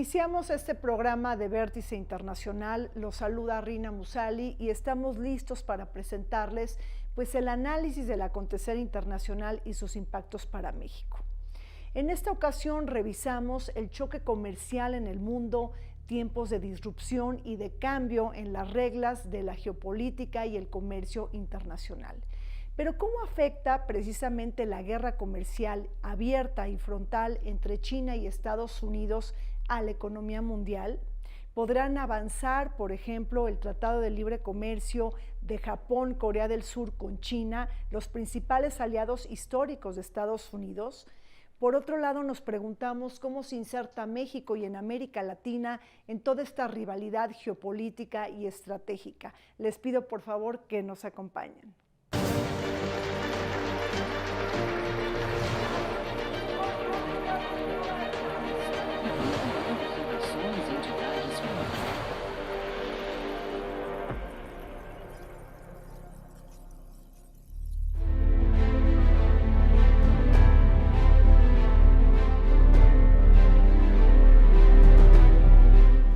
Iniciamos este programa de Vértice Internacional. Los saluda Rina Musali y estamos listos para presentarles pues, el análisis del acontecer internacional y sus impactos para México. En esta ocasión revisamos el choque comercial en el mundo, tiempos de disrupción y de cambio en las reglas de la geopolítica y el comercio internacional. Pero ¿cómo afecta precisamente la guerra comercial abierta y frontal entre China y Estados Unidos a la economía mundial? ¿Podrán avanzar, por ejemplo, el Tratado de Libre Comercio de Japón, Corea del Sur con China, los principales aliados históricos de Estados Unidos? Por otro lado, nos preguntamos cómo se inserta México y en América Latina en toda esta rivalidad geopolítica y estratégica. Les pido por favor que nos acompañen.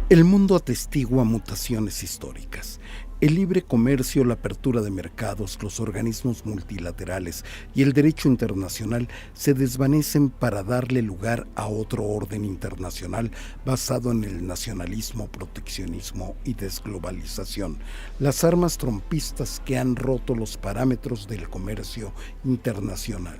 El mundo atestigua mutaciones históricas. El libre comercio, la apertura de mercados, los organismos multilaterales y el derecho internacional se desvanecen para darle lugar a otro orden internacional basado en el nacionalismo, proteccionismo y desglobalización, las armas trompistas que han roto los parámetros del comercio internacional.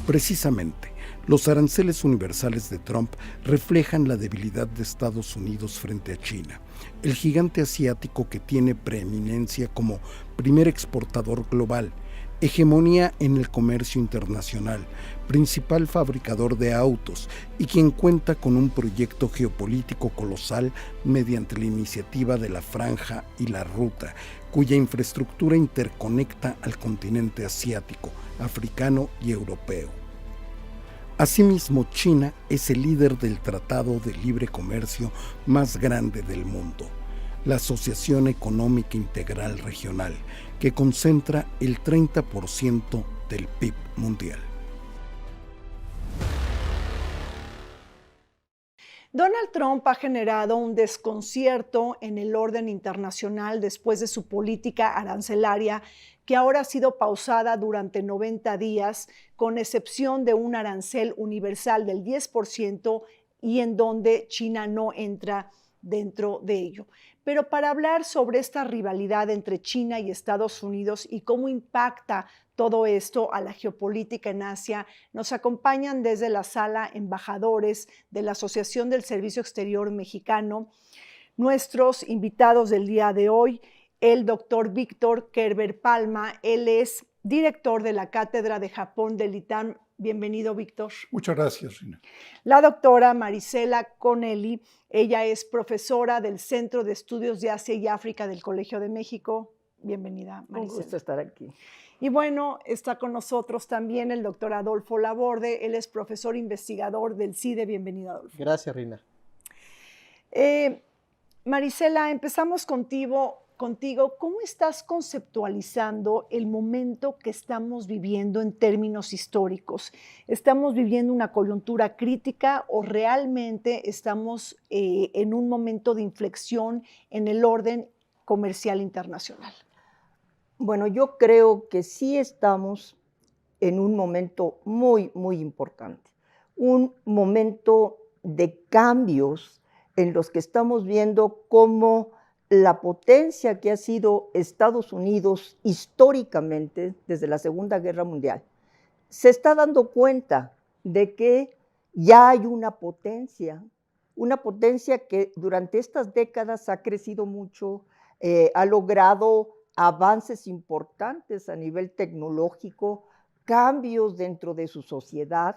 Precisamente, los aranceles universales de Trump reflejan la debilidad de Estados Unidos frente a China, el gigante asiático que tiene preeminencia como primer exportador global, hegemonía en el comercio internacional, principal fabricador de autos y quien cuenta con un proyecto geopolítico colosal mediante la iniciativa de la Franja y la Ruta, cuya infraestructura interconecta al continente asiático, africano y europeo. Asimismo, China es el líder del Tratado de Libre Comercio más grande del mundo, la Asociación Económica Integral Regional, que concentra el 30% del PIB mundial. Donald Trump ha generado un desconcierto en el orden internacional después de su política arancelaria que ahora ha sido pausada durante 90 días, con excepción de un arancel universal del 10% y en donde China no entra dentro de ello. Pero para hablar sobre esta rivalidad entre China y Estados Unidos y cómo impacta todo esto a la geopolítica en Asia, nos acompañan desde la sala embajadores de la Asociación del Servicio Exterior Mexicano, nuestros invitados del día de hoy, el doctor Víctor Kerber Palma. Él es director de la Cátedra de Japón del ITAM. Bienvenido, Víctor. Muchas gracias, Rina. La doctora Marisela Connelly, ella es profesora del Centro de Estudios de Asia y África del Colegio de México. Bienvenida, Marisela. Un gusto estar aquí. Y bueno, está con nosotros también el doctor Adolfo Laborde. Él es profesor investigador del CIDE. Bienvenido, Adolfo. Gracias, Rina. Marisela, empezamos contigo. ¿Cómo estás conceptualizando el momento que estamos viviendo en términos históricos? ¿Estamos viviendo una coyuntura crítica o realmente estamos en un momento de inflexión en el orden comercial internacional? Bueno, yo creo que sí estamos en un momento muy, muy importante. Un momento de cambios en los que estamos viendo cómo la potencia que ha sido Estados Unidos históricamente desde la Segunda Guerra Mundial se está dando cuenta de que ya hay una potencia que durante estas décadas ha crecido mucho, ha logrado avances importantes a nivel tecnológico, cambios dentro de su sociedad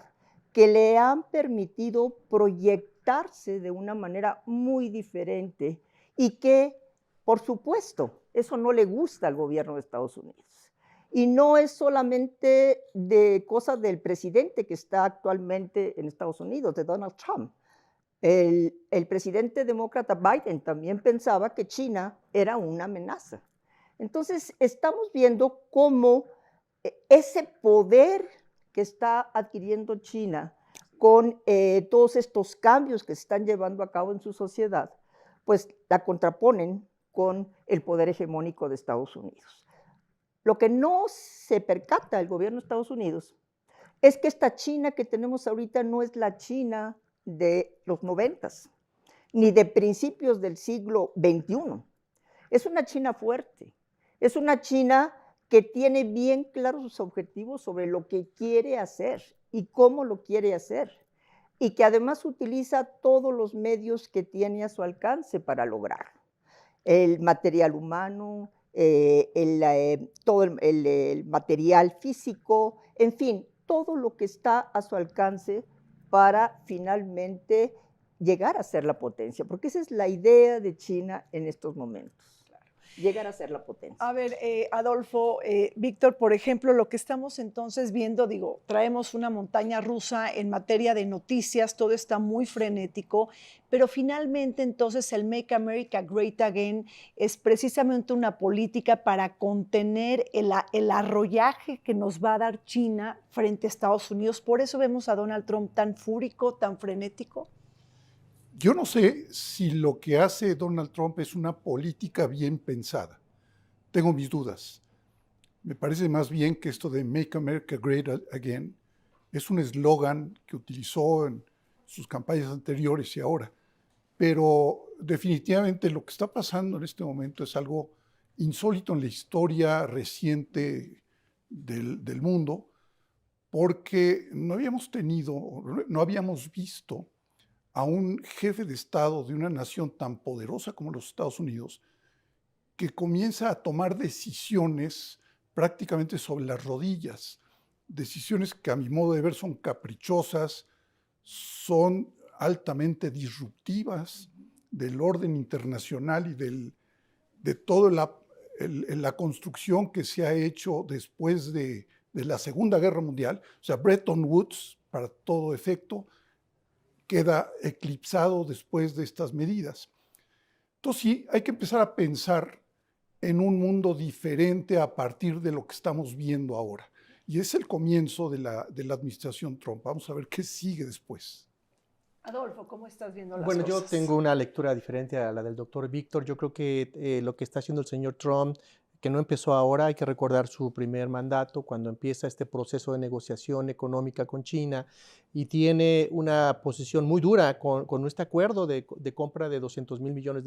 que le han permitido proyectarse de una manera muy diferente y que, por supuesto, eso no le gusta al gobierno de Estados Unidos. Y no es solamente de cosa del presidente que está actualmente en Estados Unidos, de Donald Trump. El presidente demócrata Biden también pensaba que China era una amenaza. Entonces, estamos viendo cómo ese poder que está adquiriendo China con todos estos cambios que se están llevando a cabo en su sociedad, pues la contraponen con el poder hegemónico de Estados Unidos. Lo que no se percata el gobierno de Estados Unidos es que esta China que tenemos ahorita no es la China de los 90s, ni de principios del siglo XXI. Es una China fuerte, es una China que tiene bien claros sus objetivos sobre lo que quiere hacer y cómo lo quiere hacer, y que además utiliza todos los medios que tiene a su alcance para lograrlo. El material humano, todo el material físico, en fin, todo lo que está a su alcance para finalmente llegar a ser la potencia, porque esa es la idea de China en estos momentos, llegar a ser la potencia. A ver, Adolfo, Víctor, por ejemplo, lo que estamos entonces viendo, digo, traemos una montaña rusa en materia de noticias, todo está muy frenético, pero finalmente entonces el Make America Great Again es precisamente una política para contener el arrollaje que nos va a dar China frente a Estados Unidos. Por eso vemos a Donald Trump tan fúrico, tan frenético. Yo no sé si lo que hace Donald Trump es una política bien pensada. Tengo mis dudas. Me parece más bien que esto de Make America Great Again es un eslogan que utilizó en sus campañas anteriores y ahora. Pero definitivamente lo que está pasando en este momento es algo insólito en la historia reciente del mundo, porque no habíamos visto a un jefe de Estado de una nación tan poderosa como los Estados Unidos, que comienza a tomar decisiones prácticamente sobre las rodillas, decisiones que a mi modo de ver son caprichosas, son altamente disruptivas del orden internacional y de toda la construcción que se ha hecho después de la Segunda Guerra Mundial. O sea, Bretton Woods, para todo efecto, queda eclipsado después de estas medidas. Entonces sí, hay que empezar a pensar en un mundo diferente a partir de lo que estamos viendo ahora. Y es el comienzo de la administración Trump. Vamos a ver qué sigue después. Adolfo, ¿cómo estás viendo las Bueno, cosas? yo tengo una lectura diferente a la del doctor Víctor. Yo creo que lo que está haciendo el señor Trump, que no empezó ahora, hay que recordar su primer mandato, cuando empieza este proceso de negociación económica con China, y tiene una posición muy dura con este acuerdo de compra de $200 mil millones,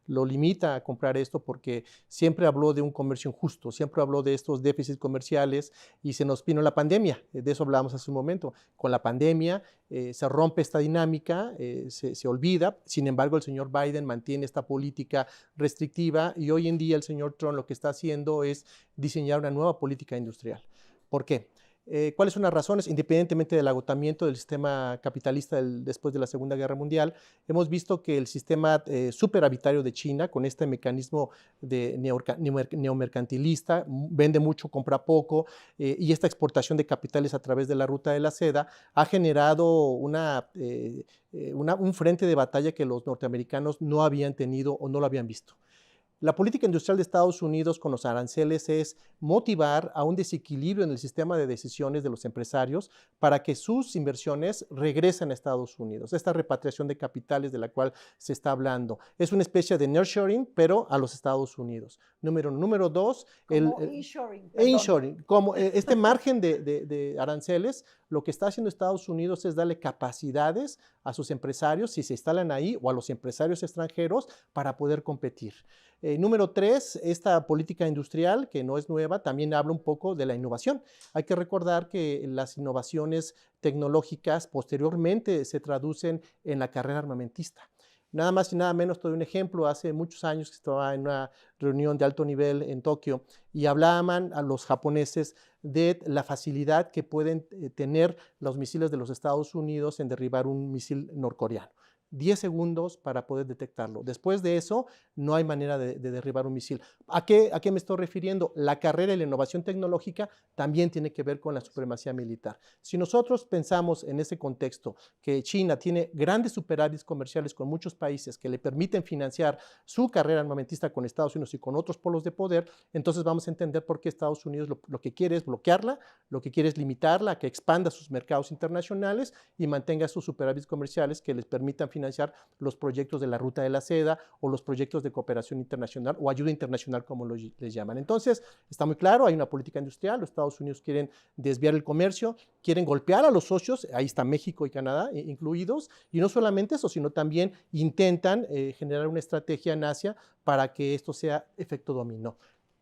lo limita a comprar esto porque siempre habló de un comercio injusto, siempre habló de estos déficits comerciales, y se nos vino la pandemia, de eso hablábamos hace un momento. Con la pandemia se rompe esta dinámica, se olvida. Sin embargo, el señor Biden mantiene esta política restrictiva, y hoy en día el señor Trump lo que está haciendo es diseñar una nueva política industrial. ¿Por qué? ¿Cuáles son las razones? Independientemente del agotamiento del sistema capitalista después de la Segunda Guerra Mundial, hemos visto que el sistema superavitario de China, con este mecanismo de neomercantilista, vende mucho, compra poco, y esta exportación de capitales a través de la ruta de la seda ha generado un frente de batalla que los norteamericanos no habían tenido o no lo habían visto. La política industrial de Estados Unidos con los aranceles es motivar a un desequilibrio en el sistema de decisiones de los empresarios para que sus inversiones regresen a Estados Unidos. Esta repatriación de capitales de la cual se está hablando es una especie de nearshoring, pero a los Estados Unidos. Número dos, inshoring. Como este margen de aranceles, lo que está haciendo Estados Unidos es darle capacidades a sus empresarios, si se instalan ahí, o a los empresarios extranjeros, para poder competir. Número tres, esta política industrial, que no es nueva, también habla un poco de la innovación. Hay que recordar que las innovaciones tecnológicas posteriormente se traducen en la carrera armamentista. Nada más y nada menos, te doy un ejemplo. Hace muchos años que estaba en una reunión de alto nivel en Tokio y hablaban a los japoneses de la facilidad que pueden tener los misiles de los Estados Unidos en derribar un misil norcoreano. 10 segundos para poder detectarlo. Después de eso, no hay manera de derribar un misil. ¿A qué me estoy refiriendo? La carrera y la innovación tecnológica también tiene que ver con la supremacía militar. Si nosotros pensamos en ese contexto que China tiene grandes superávits comerciales con muchos países que le permiten financiar su carrera armamentista con Estados Unidos y con otros polos de poder, entonces vamos a entender por qué Estados Unidos lo que quiere es bloquearla, lo que quiere es limitarla, que expanda sus mercados internacionales y mantenga sus superávits comerciales que les permitan financiar los proyectos de la Ruta de la Seda o los proyectos de cooperación internacional o ayuda internacional, como les llaman. Entonces, está muy claro, hay una política industrial, los Estados Unidos quieren desviar el comercio, quieren golpear a los socios, ahí está México y Canadá incluidos, y no solamente eso, sino también intentan generar una estrategia en Asia para que esto sea efecto dominó.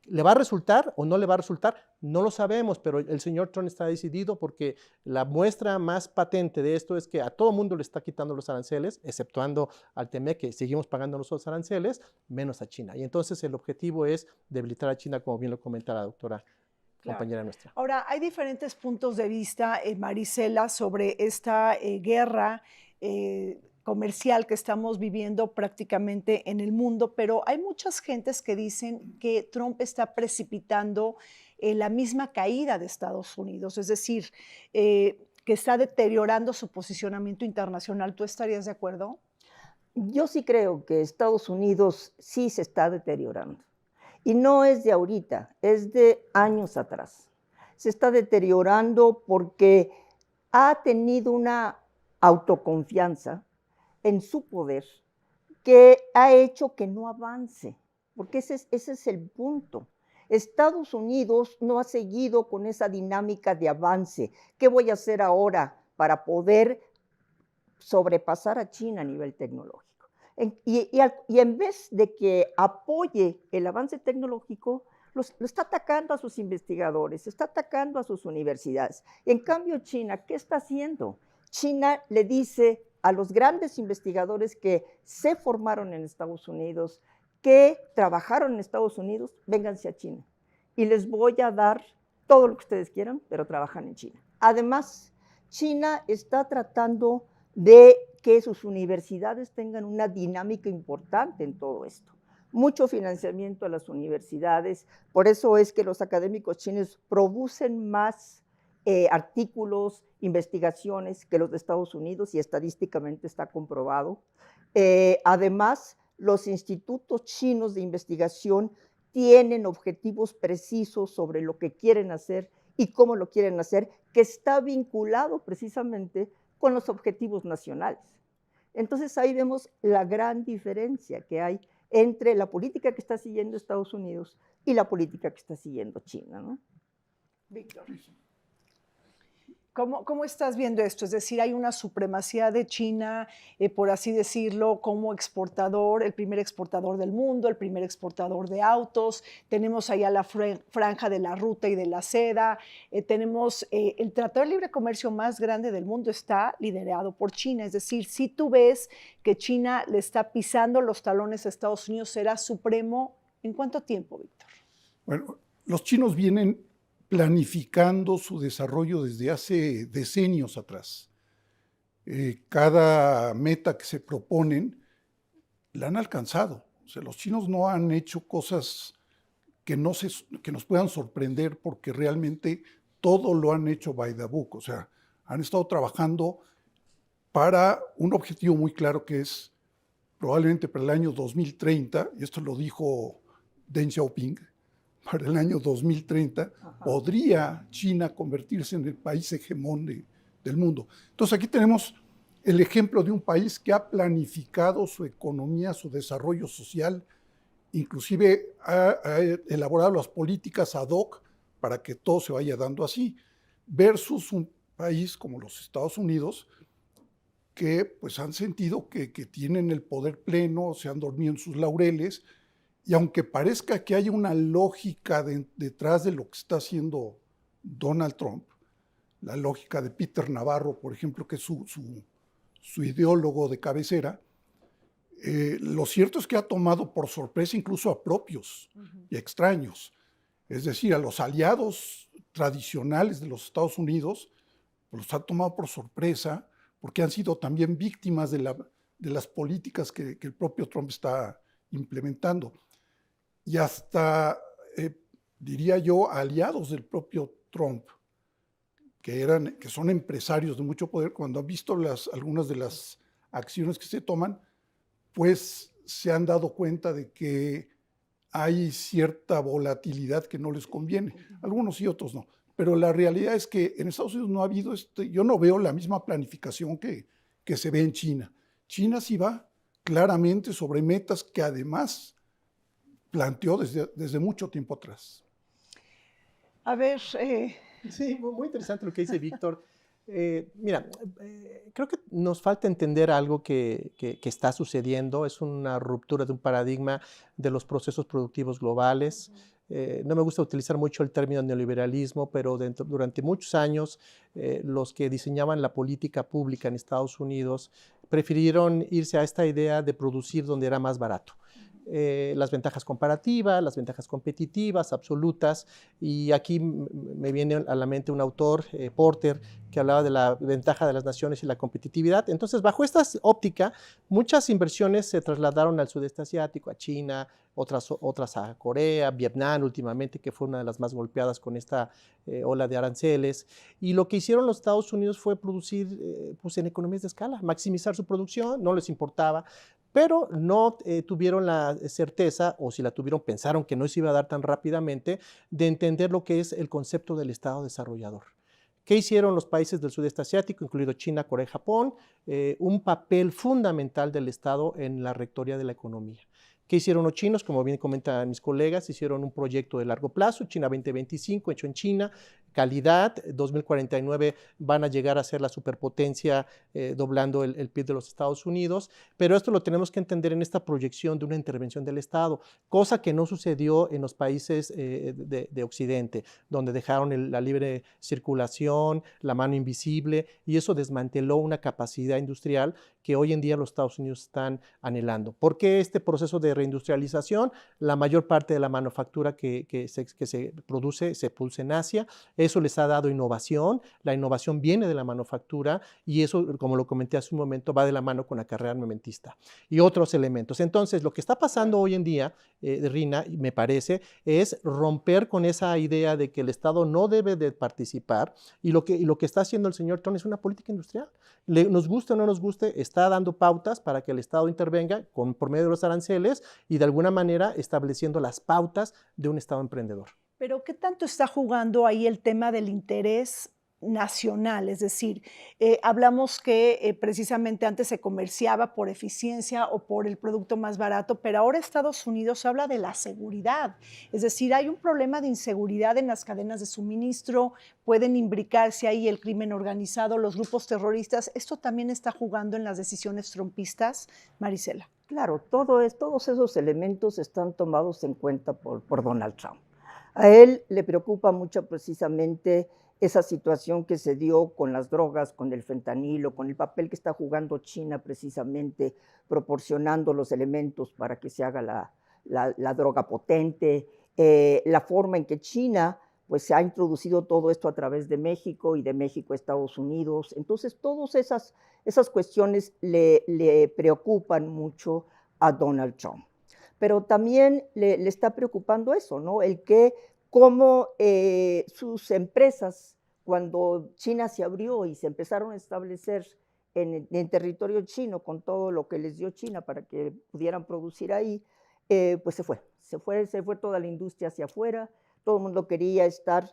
¿Le va a resultar o no le va a resultar? No lo sabemos, pero el señor Trump está decidido porque la muestra más patente de esto es que a todo mundo le está quitando los aranceles, exceptuando al TME, que seguimos pagando nosotros aranceles, menos a China. Y entonces el objetivo es debilitar a China, como bien lo comenta la doctora compañera nuestra. Ahora, hay diferentes puntos de vista, Marisela, sobre esta guerra comercial que estamos viviendo prácticamente en el mundo, pero hay muchas gentes que dicen que Trump está precipitando la misma caída de Estados Unidos, es decir, que está deteriorando su posicionamiento internacional. ¿Tú estarías de acuerdo? Yo sí creo que Estados Unidos sí se está deteriorando. Y no es de ahorita, es de años atrás. Se está deteriorando porque ha tenido una autoconfianza en su poder que ha hecho que no avance, porque ese es el punto. Estados Unidos no ha seguido con esa dinámica de avance. ¿Qué voy a hacer ahora para poder sobrepasar a China a nivel tecnológico? Y en vez de que apoye el avance tecnológico, lo está atacando a sus investigadores, está atacando a sus universidades. En cambio, China, ¿qué está haciendo? China le dice a los grandes investigadores que se formaron en Estados Unidos, que trabajaron en Estados Unidos, vénganse a China y les voy a dar todo lo que ustedes quieran, pero trabajan en China. Además, China está tratando de que sus universidades tengan una dinámica importante en todo esto. Mucho financiamiento a las universidades, por eso es que los académicos chinos producen más artículos, investigaciones que los de Estados Unidos y estadísticamente está comprobado. Además, los institutos chinos de investigación tienen objetivos precisos sobre lo que quieren hacer y cómo lo quieren hacer, que está vinculado precisamente con los objetivos nacionales. Entonces ahí vemos la gran diferencia que hay entre la política que está siguiendo Estados Unidos y la política que está siguiendo China, ¿no? Víctor, ¿cómo estás viendo esto? Es decir, hay una supremacía de China, por así decirlo, como exportador, el primer exportador del mundo, el primer exportador de autos. Tenemos allá la franja de la Ruta y de la Seda. Tenemos el Tratado de Libre Comercio más grande del mundo está liderado por China. Es decir, si tú ves que China le está pisando los talones a Estados Unidos, ¿será supremo? ¿En cuánto tiempo, Víctor? Bueno, los chinos vienen planificando su desarrollo desde hace decenios atrás. Cada meta que se proponen la han alcanzado. O sea, los chinos no han hecho cosas que nos puedan sorprender porque realmente todo lo han hecho by the book. O sea, han estado trabajando para un objetivo muy claro que es probablemente para el año 2030, y esto lo dijo Deng Xiaoping, para el año 2030, podría China convertirse en el país hegemón del mundo. Entonces aquí tenemos el ejemplo de un país que ha planificado su economía, su desarrollo social, inclusive ha elaborado las políticas ad hoc para que todo se vaya dando así, versus un país como los Estados Unidos, que pues han sentido que tienen el poder pleno, se han dormido en sus laureles. Y aunque parezca que hay una lógica detrás de lo que está haciendo Donald Trump, la lógica de Peter Navarro, por ejemplo, que es su ideólogo de cabecera, lo cierto es que ha tomado por sorpresa incluso a propios y extraños. Es decir, a los aliados tradicionales de los Estados Unidos, pues los ha tomado por sorpresa porque han sido también víctimas de de las políticas que el propio Trump está implementando. Y hasta, diría yo, aliados del propio Trump, que son empresarios de mucho poder, cuando han visto algunas de las acciones que se toman, pues se han dado cuenta de que hay cierta volatilidad que no les conviene. Algunos sí, otros no. Pero la realidad es que en Estados Unidos no ha habido, yo no veo la misma planificación que se ve en China. China sí va claramente sobre metas que además planteó desde mucho tiempo atrás. A ver, Sí, muy interesante lo que dice Víctor. Mira, creo que nos falta entender algo que está sucediendo. Es una ruptura de un paradigma de los procesos productivos globales. No me gusta utilizar mucho el término neoliberalismo, pero durante muchos años los que diseñaban la política pública en Estados Unidos prefirieron irse a esta idea de producir donde era más barato. Las ventajas comparativas, las ventajas competitivas, absolutas, y aquí me viene a la mente un autor, Porter, que hablaba de la ventaja de las naciones y la competitividad. Entonces, bajo esta óptica, muchas inversiones se trasladaron al sudeste asiático, a China, otras a Corea, Vietnam últimamente, que fue una de las más golpeadas con esta ola de aranceles, y lo que hicieron los Estados Unidos fue producir pues en economías de escala, maximizar su producción, no les importaba, pero no tuvieron la certeza, o si la tuvieron, pensaron que no se iba a dar tan rápidamente, de entender lo que es el concepto del Estado desarrollador. ¿Qué hicieron los países del sudeste asiático, incluido China, Corea y Japón? Un papel fundamental del Estado en la rectoría de la economía. ¿Qué hicieron los chinos? Como bien comentan mis colegas, hicieron un proyecto de largo plazo, China 2025, hecho en China, calidad, 2049 van a llegar a ser la superpotencia doblando el PIB de los Estados Unidos, pero esto lo tenemos que entender en esta proyección de una intervención del Estado, cosa que no sucedió en los países de Occidente, donde dejaron la libre circulación, la mano invisible, y eso desmanteló una capacidad industrial que hoy en día los Estados Unidos están anhelando. ¿Por qué este proceso de reindustrialización? La mayor parte de la manufactura que se produce en Asia. Eso les ha dado innovación. La innovación viene de la manufactura y eso, como lo comenté hace un momento, va de la mano con la carrera armamentista y otros elementos. Entonces, lo que está pasando hoy en día, Rina, me parece, es romper con esa idea de que el Estado no debe de participar, y lo que está haciendo el señor Trump es una política industrial. Nos guste o no nos guste, está dando pautas para que el Estado intervenga por medio de los aranceles y de alguna manera estableciendo las pautas de un Estado emprendedor. Pero ¿qué tanto está jugando ahí el tema del interés nacional? Es decir, hablamos que precisamente antes se comerciaba por eficiencia o por el producto más barato, pero ahora Estados Unidos habla de la seguridad. Es decir, hay un problema de inseguridad en las cadenas de suministro, pueden imbricarse ahí el crimen organizado, los grupos terroristas. ¿Esto también está jugando en las decisiones trumpistas, Marisela? Claro, todos esos elementos están tomados en cuenta por Donald Trump. A él le preocupa mucho precisamente esa situación que se dio con las drogas, con el fentanilo, con el papel que está jugando China precisamente proporcionando los elementos para que se haga la droga potente, la forma en que China pues se ha introducido todo esto a través de México y de México a Estados Unidos. Entonces, todas esas cuestiones le preocupan mucho a Donald Trump. Pero también le está preocupando eso, ¿no? El que cómo sus empresas, cuando China se abrió y se empezaron a establecer en territorio chino con todo lo que les dio China para que pudieran producir ahí, pues se fue toda la industria hacia afuera, todo el mundo quería estar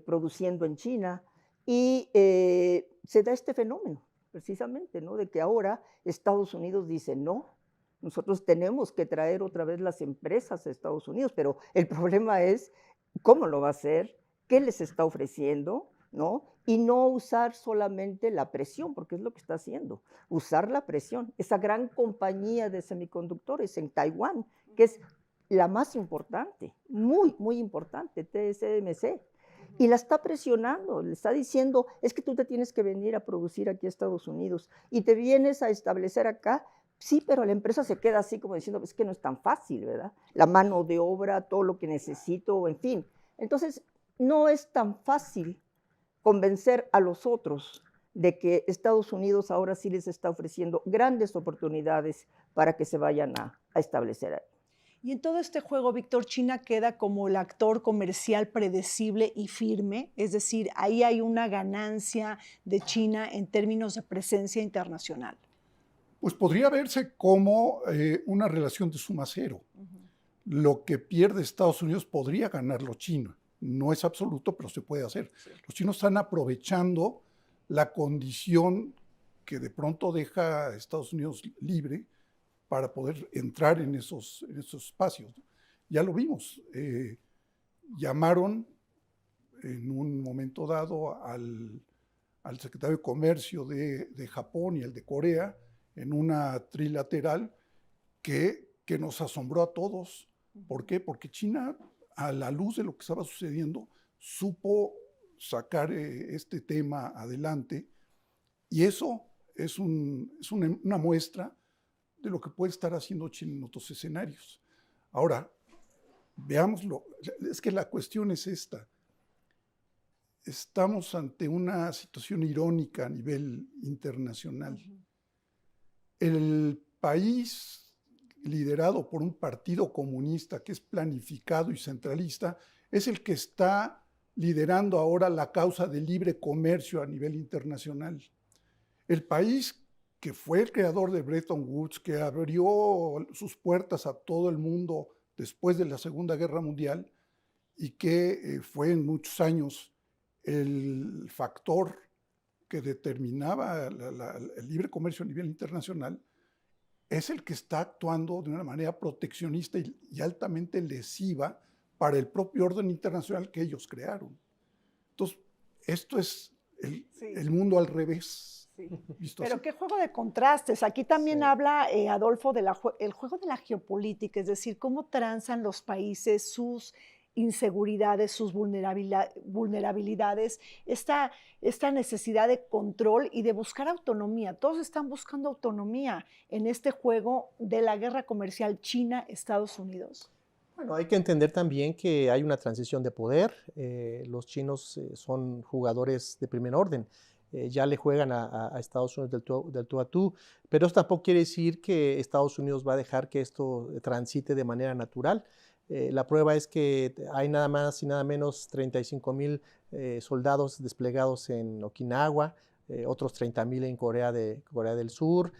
produciendo en China y se da este fenómeno precisamente, ¿no? De que ahora Estados Unidos dice no. Nosotros tenemos que traer otra vez las empresas a Estados Unidos, pero el problema es cómo lo va a hacer, qué les está ofreciendo, ¿no? Y no usar solamente la presión, porque es lo que está haciendo, usar la presión. Esa gran compañía de semiconductores en Taiwán, que es la más importante, muy, muy importante, TSMC, y la está presionando, le está diciendo, es que tú te tienes que venir a producir aquí a Estados Unidos y te vienes a establecer acá. Sí, pero la empresa se queda así como diciendo, es que no es tan fácil, ¿verdad? La mano de obra, todo lo que necesito, en fin. Entonces, no es tan fácil convencer a los otros de que Estados Unidos ahora sí les está ofreciendo grandes oportunidades para que se vayan a establecer ahí. Y en todo este juego, Víctor, China queda como el actor comercial predecible y firme, es decir, ahí hay una ganancia de China en términos de presencia internacional. Pues podría verse como una relación de suma cero. Lo que pierde Estados Unidos podría ganarlo China. No es absoluto, pero se puede hacer. Los chinos están aprovechando la condición que de pronto deja a Estados Unidos libre para poder entrar en esos espacios. Ya lo vimos. Llamaron en un momento dado al secretario de Comercio de Japón y el de Corea en una trilateral que nos asombró a todos. ¿Por qué? Porque China, a la luz de lo que estaba sucediendo, supo sacar este tema adelante, y eso es una muestra de lo que puede estar haciendo China en otros escenarios. Ahora, veámoslo, es que la cuestión es esta. Estamos ante una situación irónica a nivel internacional. El país liderado por un partido comunista que es planificado y centralista es el que está liderando ahora la causa del libre comercio a nivel internacional. El país que fue el creador de Bretton Woods, que abrió sus puertas a todo el mundo después de la Segunda Guerra Mundial y que fue en muchos años el factor que determinaba el libre comercio a nivel internacional, es el que está actuando de una manera proteccionista y altamente lesiva para el propio orden internacional que ellos crearon. Entonces, esto es el mundo al revés. Sí. Pero qué juego de contrastes. Aquí también habla Adolfo del juego de la geopolítica, es decir, cómo transan los países sus inseguridades, sus vulnerabilidades, esta necesidad de control y de buscar autonomía. Todos están buscando autonomía en este juego de la guerra comercial China-Estados Unidos. Bueno, hay que entender también que hay una transición de poder. Los chinos son jugadores de primer orden. Ya le juegan a Estados Unidos del tú a tú, pero eso tampoco quiere decir que Estados Unidos va a dejar que esto transite de manera natural. La prueba es que hay nada más y nada menos 35,000 soldados desplegados en Okinawa, otros 30,000 en Corea del Sur,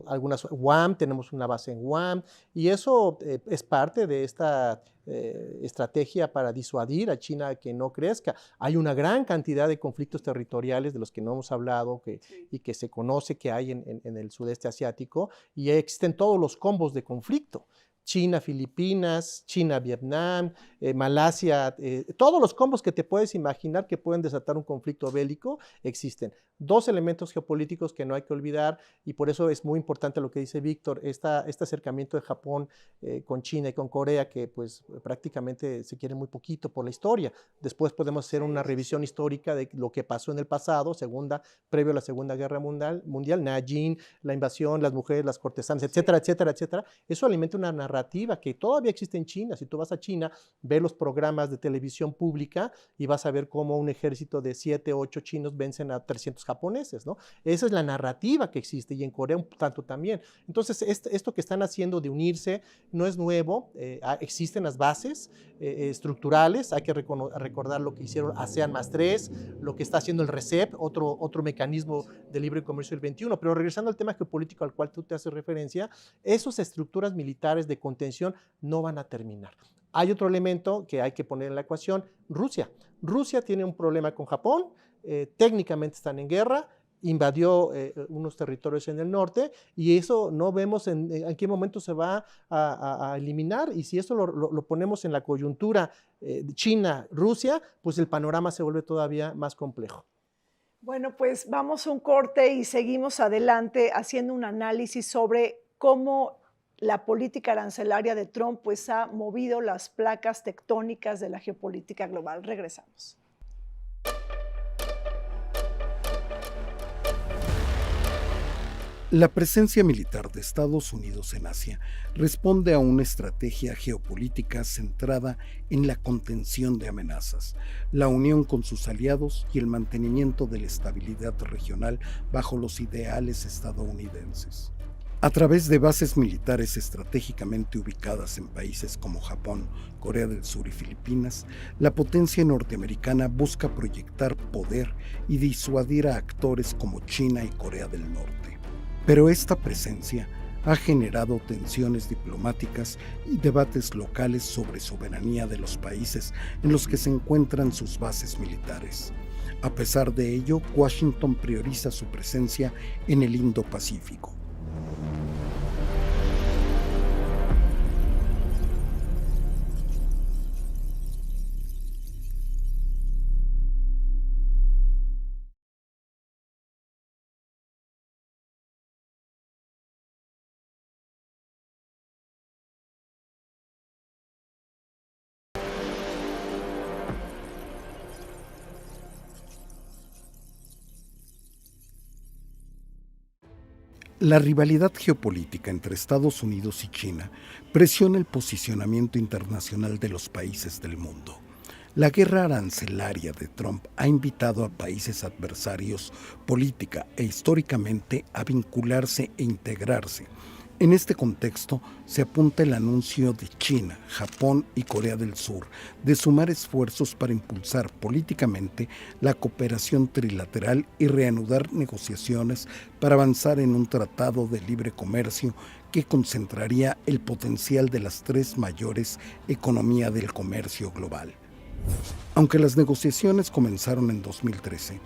algunas Guam, tenemos una base en Guam, y eso es parte de esta estrategia para disuadir a China que no crezca. Hay una gran cantidad de conflictos territoriales de los que no hemos hablado y que se conoce que hay en el sudeste asiático, y existen todos los combos de conflicto. China, Filipinas, China, Vietnam, Malasia, todos los combos que te puedes imaginar que pueden desatar un conflicto bélico existen. Dos elementos geopolíticos que no hay que olvidar, y por eso es muy importante lo que dice Víctor, este acercamiento de Japón con China y con Corea, que pues prácticamente se quiere muy poquito por la historia. Después podemos hacer una revisión histórica de lo que pasó en el pasado, previo a la Segunda Guerra Mundial, Nanjing, la invasión, las mujeres, las cortesanas, etcétera, etcétera, etcétera. Eso alimenta una narrativa que todavía existe en China. Si tú vas a China, ve los programas de televisión pública y vas a ver cómo un ejército de 7, 8 chinos vencen a 300 japoneses, ¿no? Esa es la narrativa que existe, y en Corea un tanto también. Entonces, esto que están haciendo de unirse no es nuevo, existen las bases estructurales. Hay que recordar lo que hicieron ASEAN +3, lo que está haciendo el RCEP, otro mecanismo de libre comercio del 21, pero regresando al tema geopolítico al cual tú te haces referencia, esas estructuras militares de contención no van a terminar. Hay otro elemento que hay que poner en la ecuación: Rusia. Rusia tiene un problema con Japón, técnicamente están en guerra, invadió unos territorios en el norte, y eso no vemos en qué momento se va a eliminar, y si eso lo ponemos en la coyuntura China-Rusia, pues el panorama se vuelve todavía más complejo. Bueno, pues vamos a un corte y seguimos adelante haciendo un análisis sobre cómo la política arancelaria de Trump pues ha movido las placas tectónicas de la geopolítica global. Regresamos. La presencia militar de Estados Unidos en Asia responde a una estrategia geopolítica centrada en la contención de amenazas, la unión con sus aliados y el mantenimiento de la estabilidad regional bajo los ideales estadounidenses. A través de bases militares estratégicamente ubicadas en países como Japón, Corea del Sur y Filipinas, la potencia norteamericana busca proyectar poder y disuadir a actores como China y Corea del Norte. Pero esta presencia ha generado tensiones diplomáticas y debates locales sobre soberanía de los países en los que se encuentran sus bases militares. A pesar de ello, Washington prioriza su presencia en el Indo-Pacífico. La rivalidad geopolítica entre Estados Unidos y China presiona el posicionamiento internacional de los países del mundo. La guerra arancelaria de Trump ha invitado a países adversarios política e históricamente a vincularse e integrarse. En este contexto se apunta el anuncio de China, Japón y Corea del Sur de sumar esfuerzos para impulsar políticamente la cooperación trilateral y reanudar negociaciones para avanzar en un tratado de libre comercio que concentraría el potencial de las tres mayores economías del comercio global. Aunque las negociaciones comenzaron en 2013,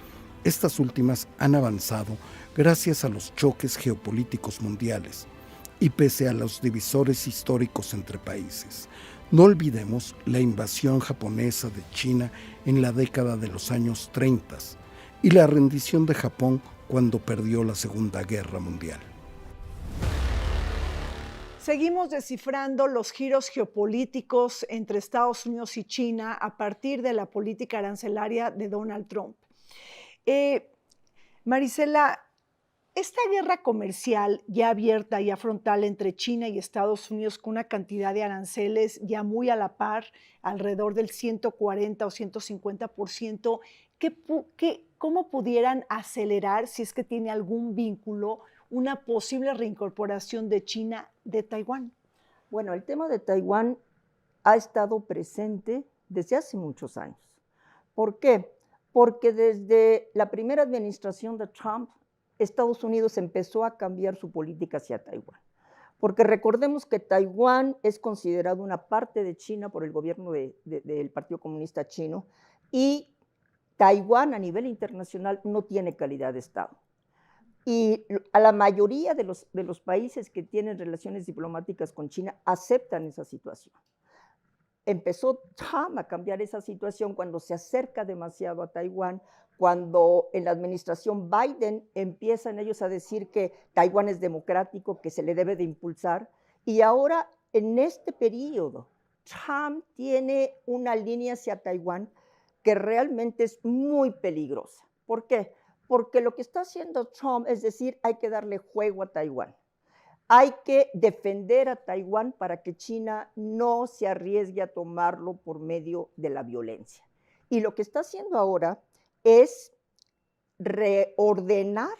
estas últimas han avanzado gracias a los choques geopolíticos mundiales y pese a los divisores históricos entre países. No olvidemos la invasión japonesa de China en la década de los años 30 y la rendición de Japón cuando perdió la Segunda Guerra Mundial. Seguimos descifrando los giros geopolíticos entre Estados Unidos y China a partir de la política arancelaria de Donald Trump. Marisela, esta guerra comercial ya abierta y frontal entre China y Estados Unidos con una cantidad de aranceles ya muy a la par, alrededor del 140 o 150%, ¿cómo pudieran acelerar, si es que tiene algún vínculo, una posible reincorporación de China de Taiwán? Bueno, el tema de Taiwán ha estado presente desde hace muchos años. ¿Por qué? Porque desde la primera administración de Trump, Estados Unidos empezó a cambiar su política hacia Taiwán. Porque recordemos que Taiwán es considerado una parte de China por el gobierno del Partido Comunista Chino y Taiwán a nivel internacional no tiene calidad de Estado. Y a la mayoría de los países que tienen relaciones diplomáticas con China aceptan esa situación. Empezó Trump a cambiar esa situación cuando se acerca demasiado a Taiwán, cuando en la administración Biden empiezan ellos a decir que Taiwán es democrático, que se le debe de impulsar, y ahora en este periodo Trump tiene una línea hacia Taiwán que realmente es muy peligrosa. ¿Por qué? Porque lo que está haciendo Trump es decir, hay que darle juego a Taiwán. Hay que defender a Taiwán para que China no se arriesgue a tomarlo por medio de la violencia. Y lo que está haciendo ahora es reordenar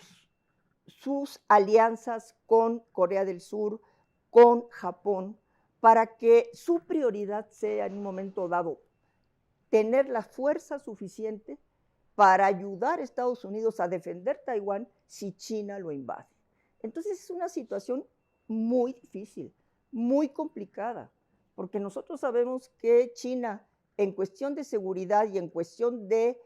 sus alianzas con Corea del Sur, con Japón, para que su prioridad sea en un momento dado tener la fuerza suficiente para ayudar a Estados Unidos a defender Taiwán si China lo invade. Entonces es una situación muy difícil, muy complicada, porque nosotros sabemos que China en cuestión de seguridad y en cuestión de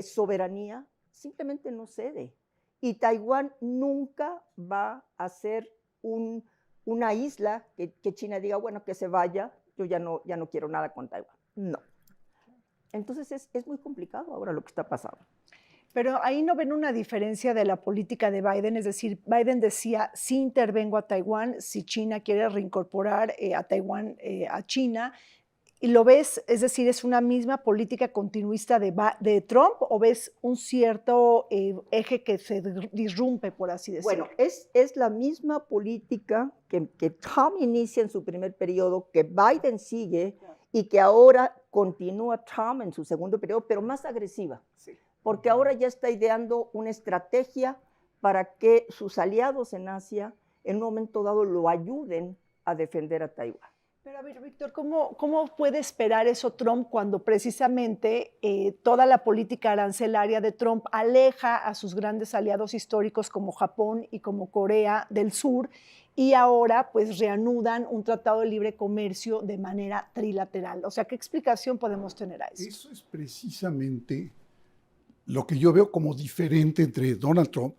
soberanía simplemente no cede. Y Taiwán nunca va a ser una isla que China diga, bueno, que se vaya, yo ya no quiero nada con Taiwán. No. Entonces es muy complicado ahora lo que está pasando. Pero ahí no ven una diferencia de la política de Biden, es decir, Biden decía, sí intervengo a Taiwán si China quiere reincorporar a Taiwán a China, ¿Y lo ves, es decir, es una misma política continuista de Trump o ves un cierto eje que se disrumpe, por así decirlo? Bueno, es la misma política que Trump inicia en su primer periodo, que Biden sigue y que ahora continúa Trump en su segundo periodo, pero más agresiva, porque ahora ya está ideando una estrategia para que sus aliados en Asia en un momento dado lo ayuden a defender a Taiwán. Pero a ver, Víctor, ¿cómo puede esperar eso Trump cuando precisamente toda la política arancelaria de Trump aleja a sus grandes aliados históricos como Japón y como Corea del Sur y ahora pues reanudan un tratado de libre comercio de manera trilateral? O sea, ¿qué explicación podemos tener a eso? Eso es precisamente lo que yo veo como diferente entre Donald Trump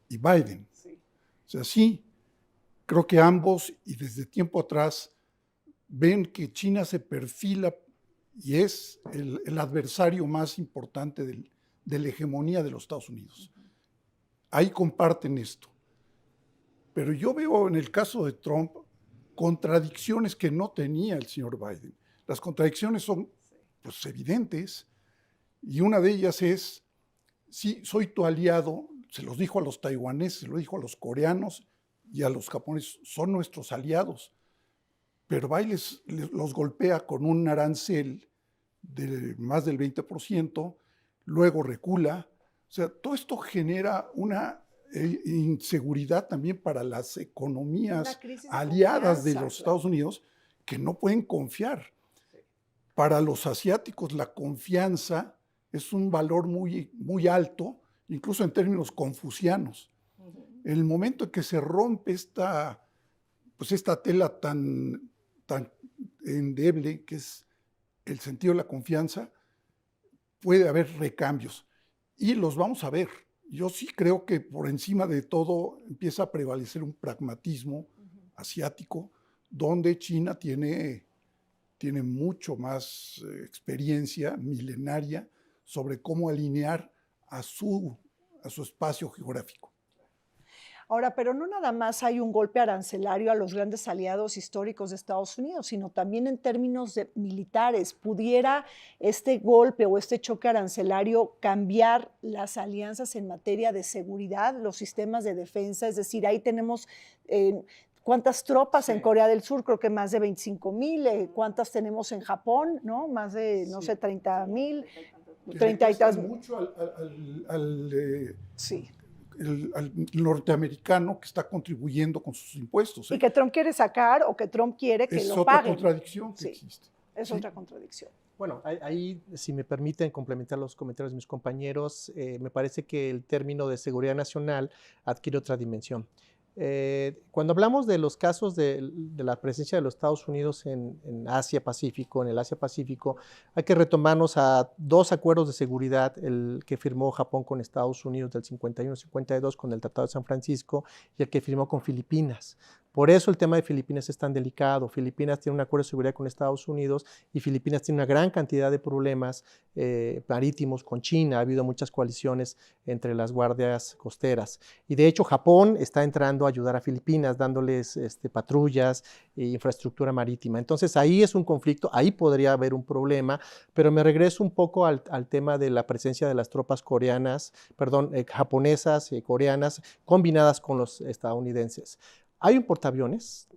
y Biden. Sí. O sea, sí, creo que ambos y desde tiempo atrás ven que China se perfila y es el adversario más importante de la hegemonía de los Estados Unidos. Ahí comparten esto. Pero yo veo en el caso de Trump contradicciones que no tenía el señor Biden. Las contradicciones son pues, evidentes y una de ellas es, sí, soy tu aliado, se los dijo a los taiwaneses, se lo dijo a los coreanos y a los japoneses, son nuestros aliados. Pero Biden los golpea con un arancel de más del 20%, luego recula. O sea, todo esto genera una inseguridad también para las economías aliadas de los Estados Unidos que no pueden confiar. Para los asiáticos la confianza es un valor muy, muy alto, incluso en términos confucianos. En el momento en que se rompe esta tela tan endeble que es el sentido de la confianza, puede haber recambios y los vamos a ver. Yo sí creo que por encima de todo empieza a prevalecer un pragmatismo asiático donde China tiene mucho más experiencia milenaria sobre cómo alinear a su espacio geográfico. Ahora, pero no nada más hay un golpe arancelario a los grandes aliados históricos de Estados Unidos, sino también en términos militares. ¿Pudiera este golpe o este choque arancelario cambiar las alianzas en materia de seguridad, los sistemas de defensa? Es decir, ahí tenemos ¿cuántas tropas en Corea del Sur? Creo que más de 25,000. ¿Cuántas tenemos en Japón? ¿No? Más de, no sé, 30,000. 30 y tantos. Mucho al norteamericano que está contribuyendo con sus impuestos. Y que Trump quiere sacar o que Trump quiere que lo paguen. Es otra contradicción que existe. Es otra contradicción. Bueno, ahí, si me permiten complementar los comentarios de mis compañeros, me parece que el término de seguridad nacional adquiere otra dimensión. Cuando hablamos de los casos de la presencia de los Estados Unidos en Asia-Pacífico, en el Asia-Pacífico, hay que retomarnos a dos acuerdos de seguridad, el que firmó Japón con Estados Unidos del 51-52 con el Tratado de San Francisco y el que firmó con Filipinas. Por eso el tema de Filipinas es tan delicado. Filipinas tiene un acuerdo de seguridad con Estados Unidos y Filipinas tiene una gran cantidad de problemas marítimos con China. Ha habido muchas coaliciones entre las guardias costeras. Y de hecho Japón está entrando a ayudar a Filipinas, dándoles patrullas e infraestructura marítima. Entonces ahí es un conflicto, ahí podría haber un problema, pero me regreso un poco al tema de la presencia de las tropas japonesas y coreanas combinadas con los estadounidenses. Hay un portaaviones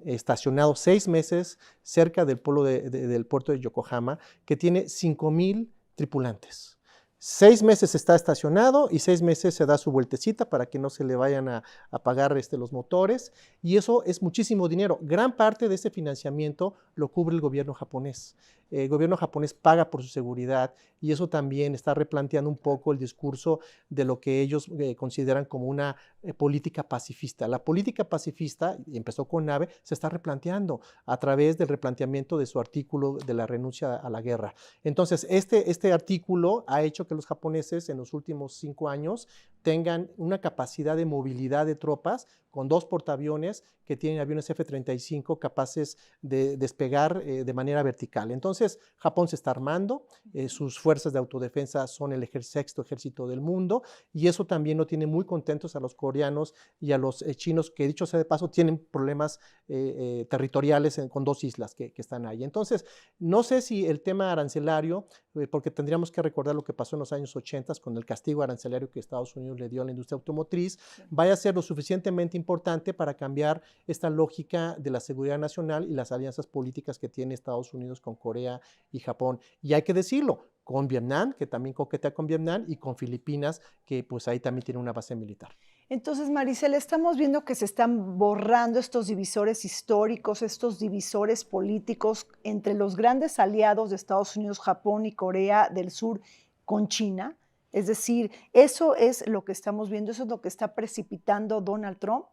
estacionado 6 meses cerca del puerto de Yokohama que tiene 5,000 tripulantes. 6 meses está estacionado y 6 meses se da su vueltecita para que no se le vayan a apagar los motores, y eso es muchísimo dinero. Gran parte de ese financiamiento lo cubre el gobierno japonés. El gobierno japonés paga por su seguridad y eso también está replanteando un poco el discurso de lo que ellos consideran como una política pacifista. La política pacifista, y empezó con Abe, se está replanteando a través del replanteamiento de su artículo de la renuncia a la guerra. Entonces, este artículo ha hecho que los japoneses en los últimos 5 años tengan una capacidad de movilidad de tropas con 2 portaaviones que tienen aviones F-35 capaces de despegar de manera vertical. Entonces, Japón se está armando, sus fuerzas de autodefensa son el sexto ejército del mundo, y eso también no tiene muy contentos a los coreanos y a los chinos, que dicho sea de paso, tienen problemas territoriales con 2 islas que están ahí. Entonces, no sé si el tema arancelario, porque tendríamos que recordar lo que pasó en los años 80 con el castigo arancelario que Estados Unidos le dio a la industria automotriz, vaya a ser lo suficientemente importante para cambiar esta lógica de la seguridad nacional y las alianzas políticas que tiene Estados Unidos con Corea y Japón. Y hay que decirlo, con Vietnam, que también coquetea con Vietnam, y con Filipinas, que pues ahí también tiene una base militar. Entonces, Maricela, estamos viendo que se están borrando estos divisores históricos, estos divisores políticos entre los grandes aliados de Estados Unidos, Japón y Corea del Sur con China. Es decir, eso es lo que estamos viendo, eso es lo que está precipitando Donald Trump.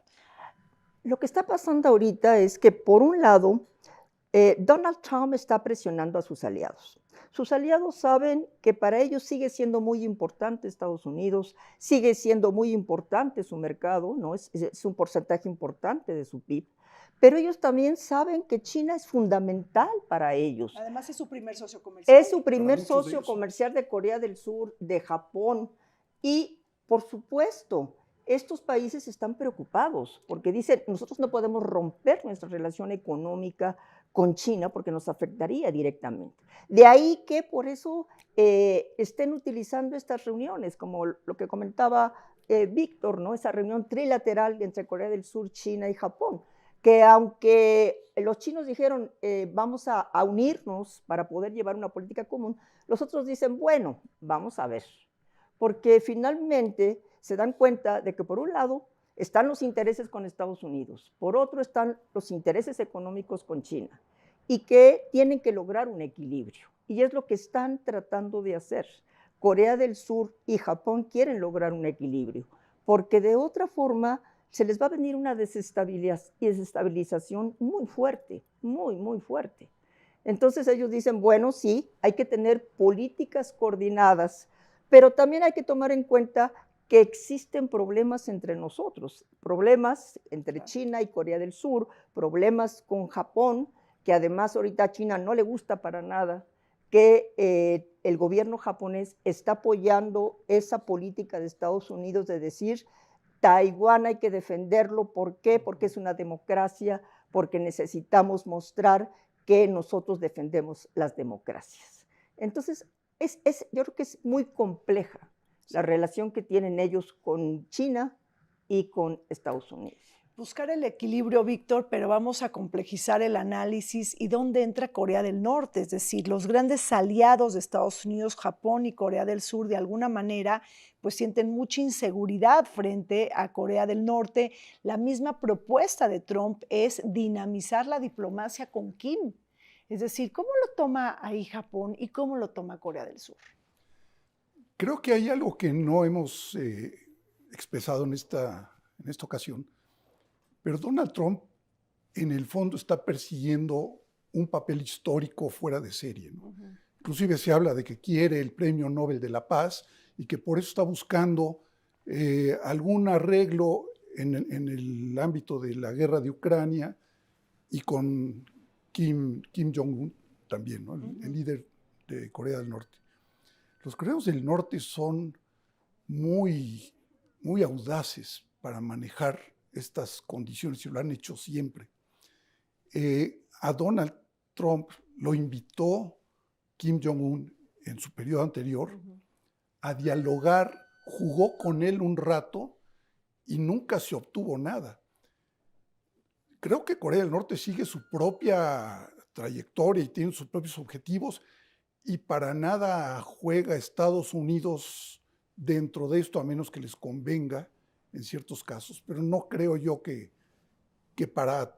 Lo que está pasando ahorita es que, por un lado, Donald Trump está presionando a sus aliados. Sus aliados saben que para ellos sigue siendo muy importante Estados Unidos, sigue siendo muy importante su mercado, ¿no? Es un porcentaje importante de su PIB, pero ellos también saben que China es fundamental para ellos. Además, es su primer socio comercial. Es su primer socio comercial de Corea del Sur, de Japón, y, por supuesto, estos países están preocupados porque dicen, nosotros no podemos romper nuestra relación económica con China porque nos afectaría directamente. De ahí que por eso estén utilizando estas reuniones, como lo que comentaba Víctor, ¿no? Esa reunión trilateral entre Corea del Sur, China y Japón, que aunque los chinos dijeron vamos a unirnos para poder llevar una política común, los otros dicen, bueno, vamos a ver, porque finalmente se dan cuenta de que por un lado están los intereses con Estados Unidos, por otro están los intereses económicos con China, y que tienen que lograr un equilibrio. Y es lo que están tratando de hacer. Corea del Sur y Japón quieren lograr un equilibrio, porque de otra forma se les va a venir una desestabilización muy fuerte, muy fuerte. Entonces ellos dicen, bueno, sí, hay que tener políticas coordinadas, pero también hay que tomar en cuenta que existen problemas entre nosotros, problemas entre China y Corea del Sur, problemas con Japón, que además ahorita a China no le gusta para nada, que el gobierno japonés está apoyando esa política de Estados Unidos de decir, Taiwán hay que defenderlo, ¿por qué? Porque es una democracia, porque necesitamos mostrar que nosotros defendemos las democracias. Entonces, yo creo que es muy compleja la relación que tienen ellos con China y con Estados Unidos. Buscar el equilibrio, Víctor, pero vamos a complejizar el análisis y dónde entra Corea del Norte, es decir, los grandes aliados de Estados Unidos, Japón y Corea del Sur, de alguna manera, pues sienten mucha inseguridad frente a Corea del Norte. La misma propuesta de Trump es dinamizar la diplomacia con Kim. Es decir, ¿cómo lo toma ahí Japón y cómo lo toma Corea del Sur? Creo que hay algo que no hemos expresado en esta ocasión, pero Donald Trump en el fondo está persiguiendo un papel histórico fuera de serie, ¿no? Inclusive se habla de que quiere el Premio Nobel de la Paz y que por eso está buscando algún arreglo en el ámbito de la guerra de Ucrania y con Kim Jong-un también, ¿no? El líder de Corea del Norte. Los coreanos del norte son muy audaces para manejar estas condiciones y lo han hecho siempre. A Donald Trump lo invitó Kim Jong-un en su periodo anterior a dialogar, jugó con él un rato y nunca se obtuvo nada. Creo que Corea del Norte sigue su propia trayectoria y tiene sus propios objetivos, y para nada juega Estados Unidos dentro de esto, a menos que les convenga en ciertos casos. Pero no creo yo que para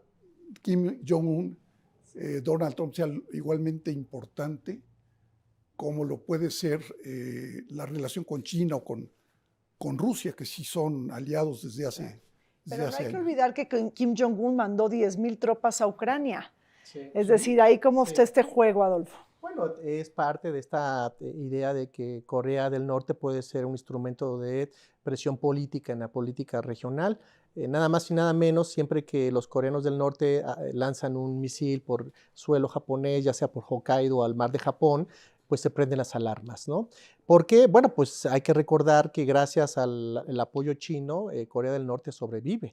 Kim Jong-un Donald Trump sea igualmente importante como lo puede ser la relación con China o con Rusia, que sí son aliados desde hace años. Pero no hay que olvidar que Kim Jong-un mandó 10,000 tropas a Ucrania. Sí, es decir, ahí cómo está este juego, Adolfo. Bueno, es parte de esta idea de que Corea del Norte puede ser un instrumento de presión política en la política regional. Nada más y nada menos, siempre que los coreanos del norte lanzan un misil por suelo japonés, ya sea por Hokkaido o al mar de Japón, pues se prenden las alarmas, ¿no? ¿Por qué? Bueno, pues hay que recordar que gracias al apoyo chino, Corea del Norte sobrevive.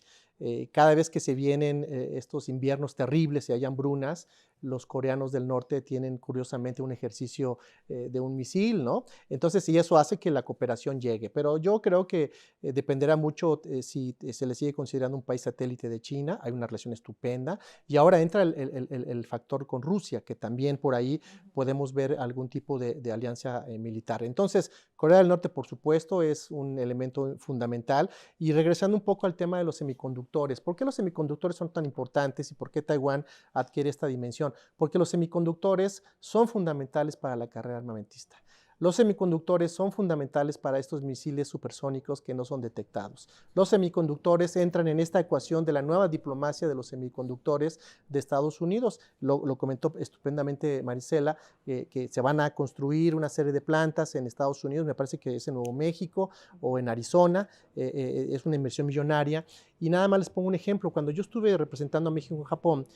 Cada vez que se vienen estos inviernos terribles y hay hambrunas, los coreanos del norte tienen curiosamente un ejercicio de un misil, ¿no? Entonces, y eso hace que la cooperación llegue. Pero yo creo que dependerá mucho si se le sigue considerando un país satélite de China. Hay una relación estupenda. Y ahora entra el factor con Rusia, que también por ahí podemos ver algún tipo de alianza militar. Entonces, Corea del Norte, por supuesto, es un elemento fundamental. Y regresando un poco al tema de los semiconductores, ¿por qué los semiconductores son tan importantes y por qué Taiwán adquiere esta dimensión? Porque los semiconductores son fundamentales para la carrera armamentista. Los semiconductores son fundamentales para estos misiles supersónicos que no son detectados. Los semiconductores entran en esta ecuación de la nueva diplomacia de los semiconductores de Estados Unidos. Lo comentó estupendamente Marisela, que se van a construir una serie de plantas en Estados Unidos, me parece que es en Nuevo México o en Arizona, es una inversión millonaria. Y nada más les pongo un ejemplo, cuando yo estuve representando a México en Japón,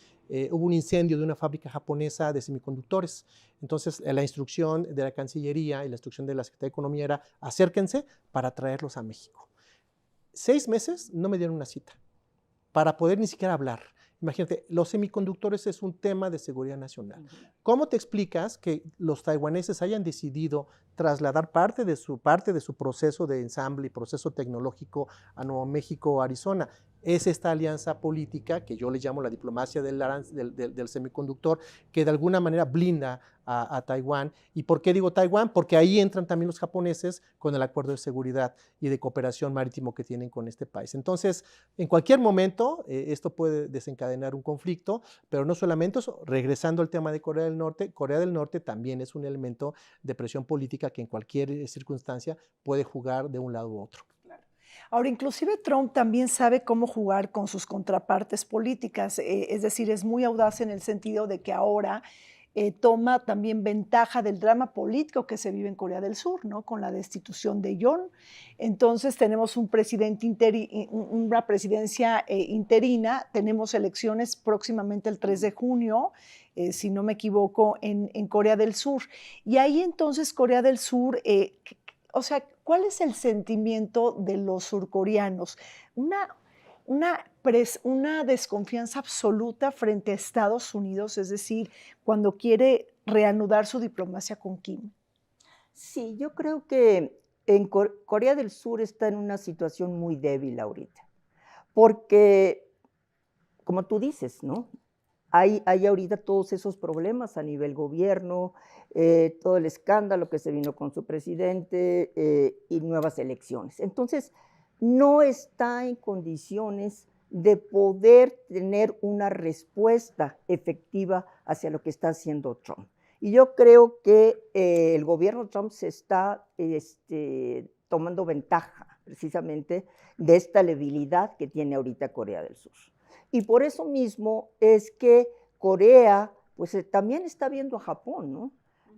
hubo un incendio de una fábrica japonesa de semiconductores. Entonces, la instrucción de la Cancillería y la instrucción de la Secretaría de Economía era acérquense para traerlos a México. 6 meses no me dieron una cita para poder ni siquiera hablar. Imagínate, los semiconductores es un tema de seguridad nacional. ¿Cómo te explicas que los taiwaneses hayan decidido trasladar parte de su proceso de ensamble y proceso tecnológico a Nuevo México o Arizona? Es esta alianza política, que yo le llamo la diplomacia del semiconductor, que de alguna manera blinda a Taiwán. ¿Y por qué digo Taiwán? Porque ahí entran también los japoneses con el acuerdo de seguridad y de cooperación marítimo que tienen con este país. Entonces, en cualquier momento, esto puede desencadenar un conflicto, pero no solamente eso, regresando al tema de Corea del Norte también es un elemento de presión política que en cualquier circunstancia puede jugar de un lado u otro. Ahora, inclusive Trump también sabe cómo jugar con sus contrapartes políticas, es decir, es muy audaz en el sentido de que ahora toma también ventaja del drama político que se vive en Corea del Sur, ¿no? Con la destitución de Yoon. Entonces tenemos un presidente una presidencia interina, tenemos elecciones próximamente el 3 de junio, si no me equivoco, en Corea del Sur. Y ahí entonces Corea del Sur, o sea, ¿cuál es el sentimiento de los surcoreanos? Una desconfianza absoluta frente a Estados Unidos, es decir, cuando quiere reanudar su diplomacia con Kim. Sí, yo creo que en Corea del Sur está en una situación muy débil ahorita, porque, como tú dices, ¿no? Hay ahorita todos esos problemas a nivel gobierno, todo el escándalo que se vino con su presidente y nuevas elecciones. Entonces, no está en condiciones de poder tener una respuesta efectiva hacia lo que está haciendo Trump. Y yo creo que el gobierno Trump se está tomando ventaja precisamente de esta debilidad que tiene ahorita Corea del Sur. Y por eso mismo es que Corea pues también está viendo a Japón, ¿no?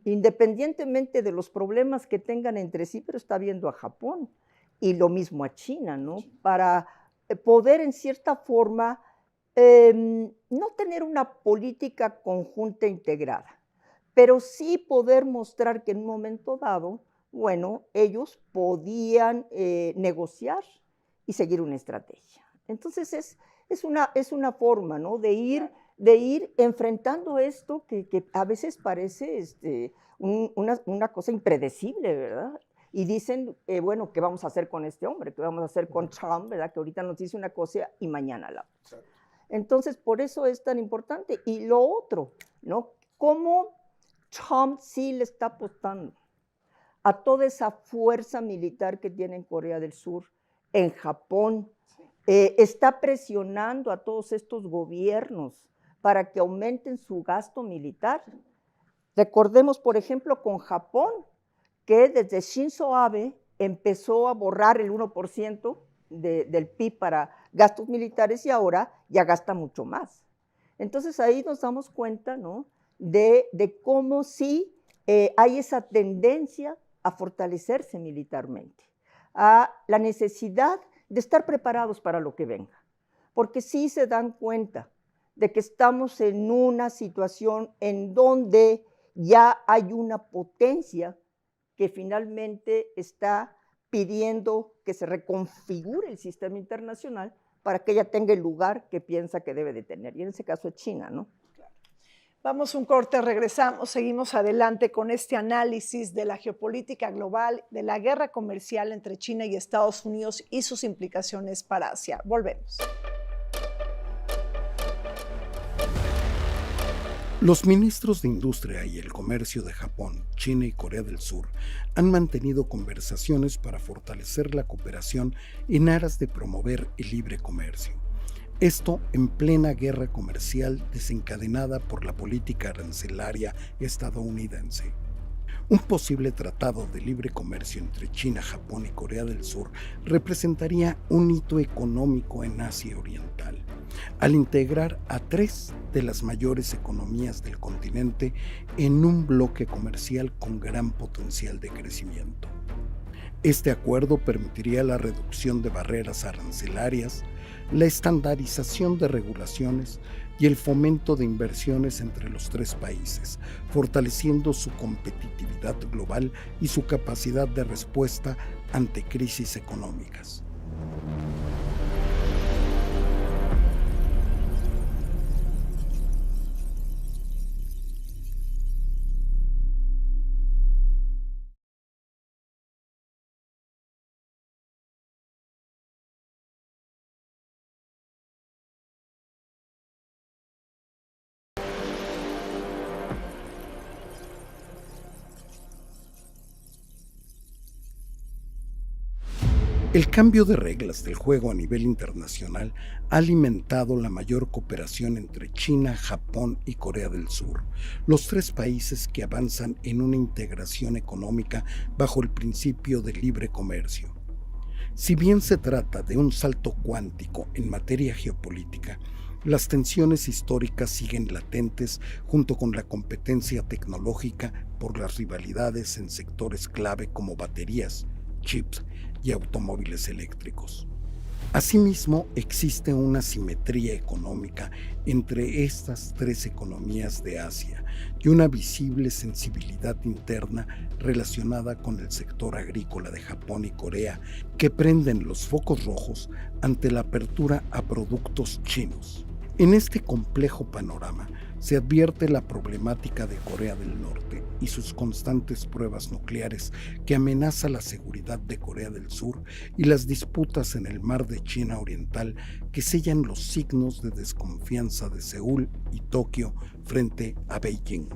Independientemente de los problemas que tengan entre sí, pero está viendo a Japón. Y lo mismo a China, ¿no? Para poder en cierta forma no tener una política conjunta integrada, pero sí poder mostrar que en un momento dado, bueno, ellos podían negociar y seguir una estrategia. Entonces es una forma, ¿no? de ir enfrentando esto que a veces parece una cosa impredecible, ¿verdad? Y dicen, bueno, ¿qué vamos a hacer con este hombre? ¿Qué vamos a hacer con Trump? ¿Verdad? Que ahorita nos dice una cosa y mañana la otra. Entonces, por eso es tan importante. Y lo otro, ¿no? Cómo Trump sí le está apostando a toda esa fuerza militar que tiene en Corea del Sur, en Japón. Está presionando a todos estos gobiernos para que aumenten su gasto militar. Recordemos, por ejemplo, con Japón, que desde Shinzo Abe empezó a borrar el 1% del PIB para gastos militares y ahora ya gasta mucho más. Entonces ahí nos damos cuenta, ¿no? de cómo sí hay esa tendencia a fortalecerse militarmente, a la necesidad de estar preparados para lo que venga, porque sí se dan cuenta de que estamos en una situación en donde ya hay una potencia que finalmente está pidiendo que se reconfigure el sistema internacional para que ella tenga el lugar que piensa que debe de tener. Y en ese caso es China, ¿no? Vamos un corte, regresamos, seguimos adelante con este análisis de la geopolítica global, de la guerra comercial entre China y Estados Unidos y sus implicaciones para Asia. Volvemos. Los ministros de Industria y el Comercio de Japón, China y Corea del Sur han mantenido conversaciones para fortalecer la cooperación en aras de promover el libre comercio. Esto en plena guerra comercial desencadenada por la política arancelaria estadounidense. Un posible tratado de libre comercio entre China, Japón y Corea del Sur representaría un hito económico en Asia Oriental, al integrar a 3 de las mayores economías del continente en un bloque comercial con gran potencial de crecimiento. Este acuerdo permitiría la reducción de barreras arancelarias, la estandarización de regulaciones y el fomento de inversiones entre los 3 países, fortaleciendo su competitividad global y su capacidad de respuesta ante crisis económicas. El cambio de reglas del juego a nivel internacional ha alimentado la mayor cooperación entre China, Japón y Corea del Sur, los 3 países que avanzan en una integración económica bajo el principio de libre comercio. Si bien se trata de un salto cuántico en materia geopolítica, las tensiones históricas siguen latentes junto con la competencia tecnológica por las rivalidades en sectores clave como baterías, chips y automóviles eléctricos. Asimismo, existe una simetría económica entre estas 3 economías de Asia y una visible sensibilidad interna relacionada con el sector agrícola de Japón y Corea, que prenden los focos rojos ante la apertura a productos chinos. En este complejo panorama se advierte la problemática de Corea del Norte y sus constantes pruebas nucleares que amenaza la seguridad de Corea del Sur y las disputas en el mar de China Oriental que sellan los signos de desconfianza de Seúl y Tokio frente a Beijing.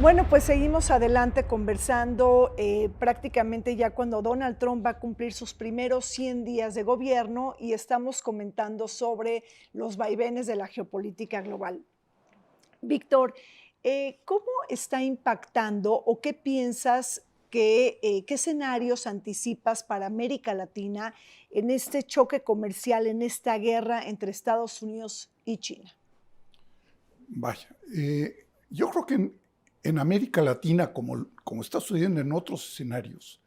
Bueno, pues seguimos adelante conversando prácticamente ya cuando Donald Trump va a cumplir sus primeros 100 días de gobierno y estamos comentando sobre los vaivenes de la geopolítica global. Víctor, ¿cómo está impactando o qué piensas qué escenarios anticipas para América Latina en este choque comercial, en esta guerra entre Estados Unidos y China? Vaya, yo creo que en América Latina, como está sucediendo en otros escenarios,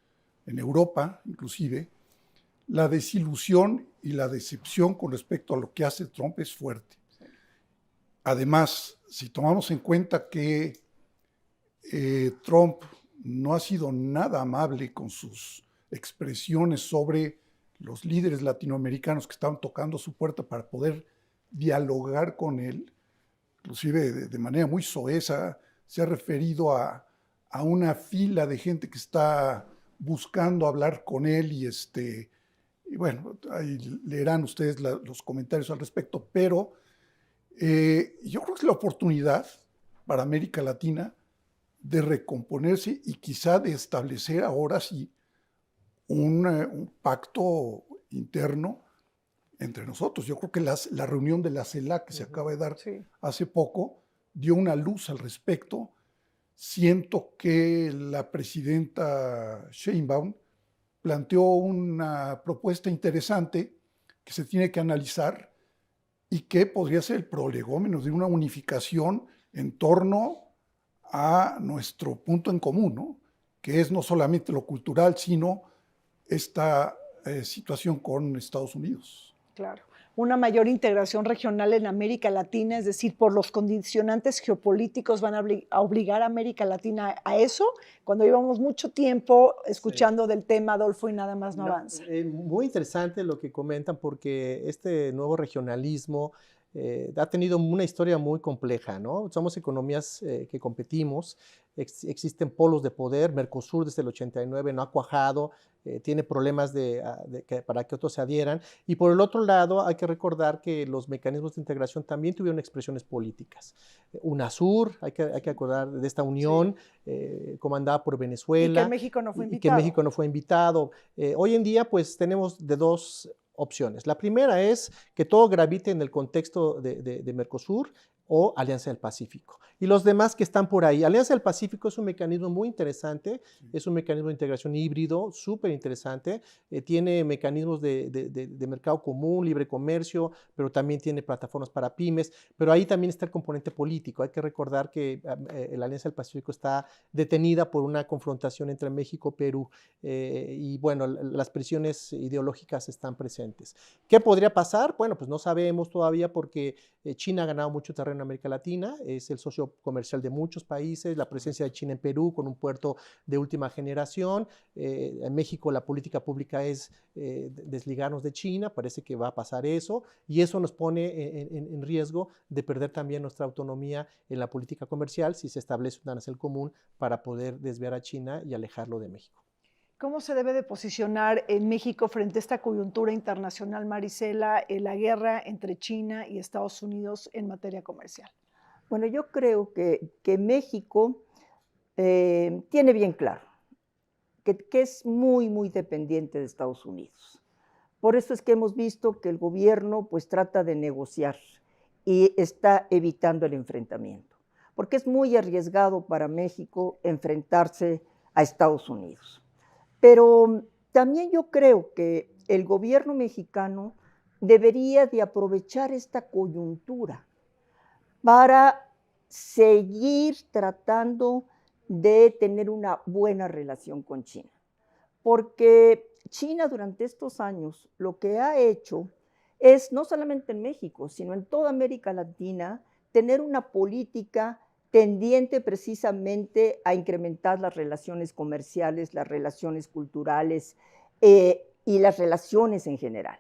en Europa inclusive, la desilusión y la decepción con respecto a lo que hace Trump es fuerte. Además, si tomamos en cuenta que Trump no ha sido nada amable con sus expresiones sobre los líderes latinoamericanos que estaban tocando su puerta para poder dialogar con él, inclusive de manera muy soeza, se ha referido a una fila de gente que está buscando hablar con él y bueno, ahí leerán ustedes los comentarios al respecto, pero yo creo que es la oportunidad para América Latina de recomponerse y quizá de establecer ahora sí un pacto interno entre nosotros. Yo creo que la reunión de la CELAC que se acaba de dar hace poco dio una luz al respecto. Siento que la presidenta Sheinbaum planteó una propuesta interesante que se tiene que analizar y que podría ser el prolegómeno de una unificación en torno a nuestro punto en común, ¿no? Que es no solamente lo cultural, sino esta situación con Estados Unidos. Claro. Una mayor integración regional en América Latina, es decir, por los condicionantes geopolíticos van a obligar a América Latina a eso, cuando llevamos mucho tiempo escuchando del tema, Adolfo, y nada más no avanza. Muy interesante lo que comentan, porque este nuevo regionalismo ha tenido una historia muy compleja, ¿no? Somos economías que competimos, existen polos de poder, Mercosur desde el 89 no ha cuajado, tiene problemas para que otros se adhieran, y por el otro lado hay que recordar que los mecanismos de integración también tuvieron expresiones políticas. UNASUR, hay que acordar de esta unión, comandada por Venezuela. Y que México no fue invitado. Y que México no fue invitado. Hoy en día pues tenemos de dos opciones. La primera es que todo gravite en el contexto de Mercosur o Alianza del Pacífico. Y los demás que están por ahí. Alianza del Pacífico es un mecanismo muy interesante, es un mecanismo de integración híbrido, súper interesante, tiene mecanismos de mercado común, libre comercio, pero también tiene plataformas para pymes, pero ahí también está el componente político. Hay que recordar que la Alianza del Pacífico está detenida por una confrontación entre México y Perú, y bueno, las presiones ideológicas están presentes. ¿Qué podría pasar? Bueno, pues no sabemos todavía, porque China ha ganado mucho terreno en América Latina, es el socio comercial de muchos países, la presencia de China en Perú con un puerto de última generación. En México la política pública es desligarnos de China, parece que va a pasar eso, y eso nos pone en riesgo de perder también nuestra autonomía en la política comercial si se establece un arancel común para poder desviar a China y alejarlo de México. ¿Cómo se debe de posicionar en México frente a esta coyuntura internacional, Marisela, la guerra entre China y Estados Unidos en materia comercial? Bueno, yo creo que México tiene bien claro que es muy, muy dependiente de Estados Unidos. Por eso es que hemos visto que el gobierno pues trata de negociar y está evitando el enfrentamiento, porque es muy arriesgado para México enfrentarse a Estados Unidos. Pero también yo creo que el gobierno mexicano debería de aprovechar esta coyuntura para seguir tratando de tener una buena relación con China. Porque China durante estos años lo que ha hecho es, no solamente en México, sino en toda América Latina, tener una política tendiente precisamente a incrementar las relaciones comerciales, las relaciones culturales y las relaciones en general.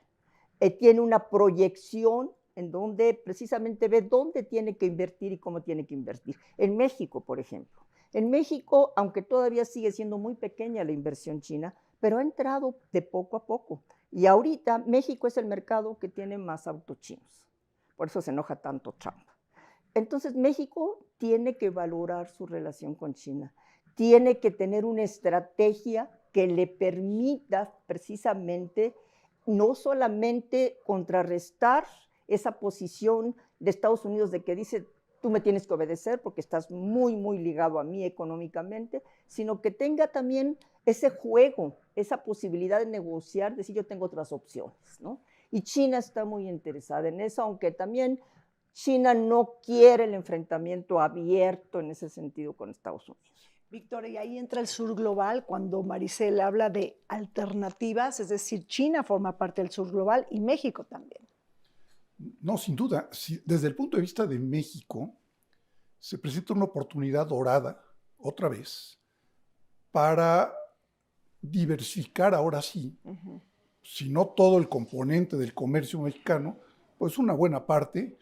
Tiene una proyección en donde precisamente ve dónde tiene que invertir y cómo tiene que invertir. En México, por ejemplo. En México, aunque todavía sigue siendo muy pequeña la inversión china, pero ha entrado de poco a poco. Y ahorita México es el mercado que tiene más autos chinos. Por eso se enoja tanto Trump. Entonces México tiene que valorar su relación con China, tiene que tener una estrategia que le permita precisamente no solamente contrarrestar esa posición de Estados Unidos de que dice tú me tienes que obedecer porque estás muy, muy ligado a mí económicamente, sino que tenga también ese juego, esa posibilidad de negociar, decir yo tengo otras opciones, ¿no? Y China está muy interesada en eso, aunque también China no quiere el enfrentamiento abierto en ese sentido con Estados Unidos. Víctor, y ahí entra el sur global cuando Maricel habla de alternativas, es decir, China forma parte del sur global y México también. No, sin duda. Desde el punto de vista de México, se presenta una oportunidad dorada, otra vez, para diversificar ahora sí, si no todo el componente del comercio mexicano, pues una buena parte,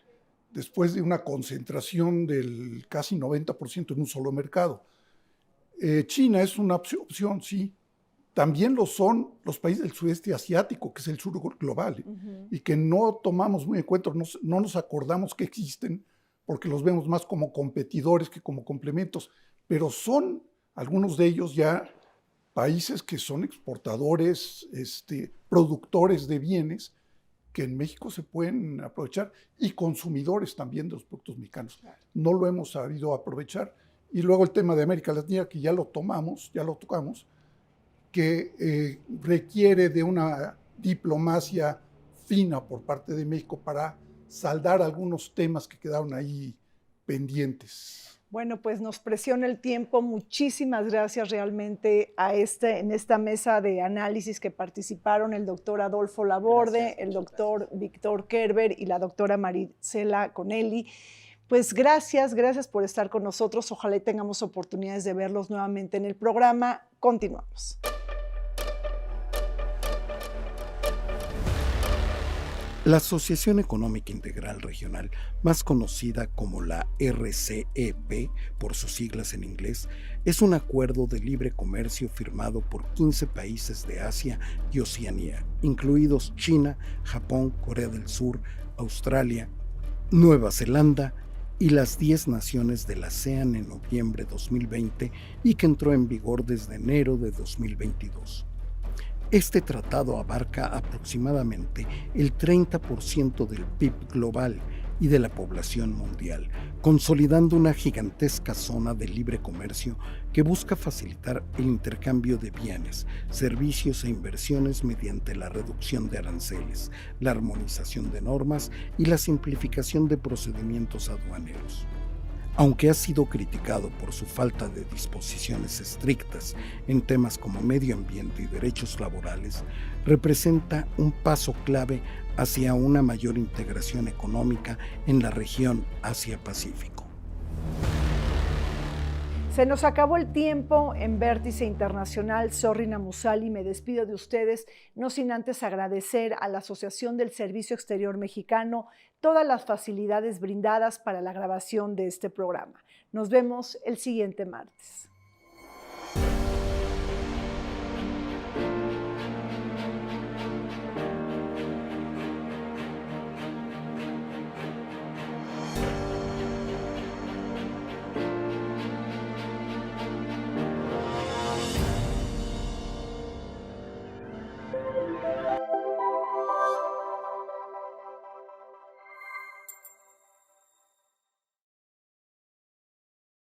después de una concentración del casi 90% en un solo mercado. China es una opción, sí. También lo son los países del sudeste asiático, que es el sur global, y que no tomamos muy en cuenta, no nos acordamos que existen, porque los vemos más como competidores que como complementos, pero son algunos de ellos ya países que son exportadores, productores de bienes, que en México se pueden aprovechar, y consumidores también de los productos mexicanos. No lo hemos sabido aprovechar. Y luego el tema de América Latina, que ya lo tocamos, que requiere de una diplomacia fina por parte de México para saldar algunos temas que quedaron ahí pendientes. Bueno, pues nos presiona el tiempo. Muchísimas gracias realmente en esta mesa de análisis que participaron el doctor Adolfo Laborde, el doctor Víctor Kerber y la doctora Marisela Conelli. Pues gracias por estar con nosotros. Ojalá tengamos oportunidades de verlos nuevamente en el programa. Continuamos. La Asociación Económica Integral Regional, más conocida como la RCEP por sus siglas en inglés, es un acuerdo de libre comercio firmado por 15 países de Asia y Oceanía, incluidos China, Japón, Corea del Sur, Australia, Nueva Zelanda y las 10 naciones de la ASEAN en noviembre de 2020 y que entró en vigor desde enero de 2022. Este tratado abarca aproximadamente el 30% del PIB global y de la población mundial, consolidando una gigantesca zona de libre comercio que busca facilitar el intercambio de bienes, servicios e inversiones mediante la reducción de aranceles, la armonización de normas y la simplificación de procedimientos aduaneros. Aunque ha sido criticado por su falta de disposiciones estrictas en temas como medio ambiente y derechos laborales, representa un paso clave hacia una mayor integración económica en la región Asia-Pacífico. Se nos acabó el tiempo en Vértice Internacional. Soy Rina Musali, me despido de ustedes, no sin antes agradecer a la Asociación del Servicio Exterior Mexicano todas las facilidades brindadas para la grabación de este programa. Nos vemos el siguiente martes.